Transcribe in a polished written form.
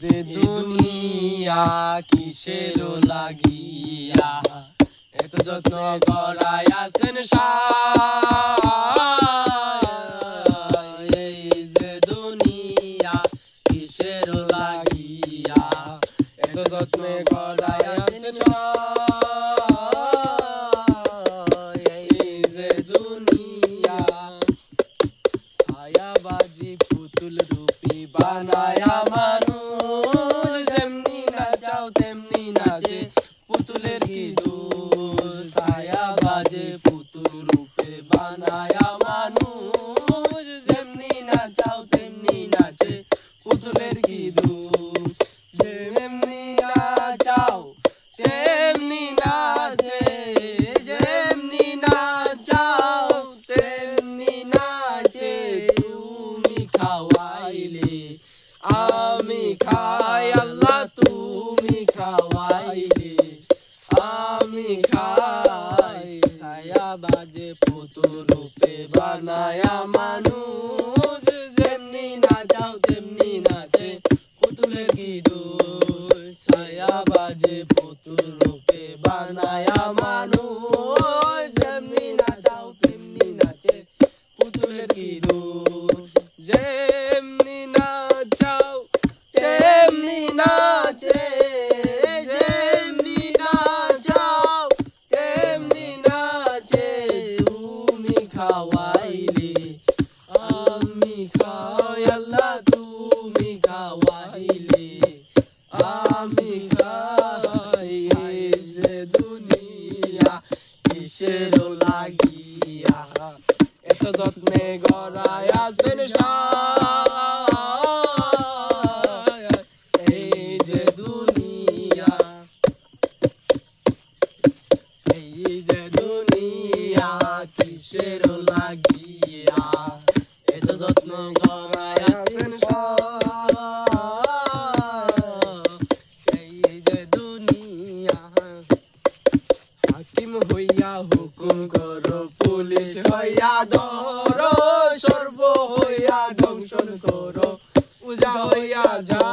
যে দুনিয়া কিসের লাগিয়া এত যত্ন করাই আছেন এই যে দুনিয়া কিসের লাগিয়া এত যত্ন করাই আছেন এই যে দুনিয়া ছায়াবাজি পুতুল রূপী বানায়া মানুষ যেমনি নাচাও তেমনি নাচে পুতুলের কি দোষ ছায়া বাজে পুতুল রূপে বানায়া মানুষ যেমনি নাচাও তেমনি নাচে পুতুলের কি দোষ যেমনি নাচাও তেমনি নাচে যেমনি নাচাও তেমনি নাচে তুমি খাওয়াইলে আমি খাই আল্লাহ তুমি খাওয়াইলে আমি খাই ছায়া বাজে পুতুল রূপে বানায়া মানুষ যেমনি নাচাও তেমনি নাচে পুতুলের কি দোষ ছায়া বাজে পুতুল রূপে বানায়া মানুষ যেমনি নাচাও তেমনি নাচে পুতুলের কি দোষ যেমনি নাচাও তেমনি নাচে যেমনি নাচাও তেমনি নাচে তুমি খাওয়াইলে আমি খাই আল্লাহ তুমি খাওয়াইলে আমি খাই এই যে দুনিয়া কিসের লাগিয়া এত যত্নে গড়াই আছেন এই যে দুনিয়া কিসের লাগিয়া এত যত্ন গড়াই আছেন এই যে দুনিয়া হাকিম হইয়া হুকুম করো পুলিশ হইয়া ধরো সর্ব হইয়া দংশন করো উজা হইয়া যা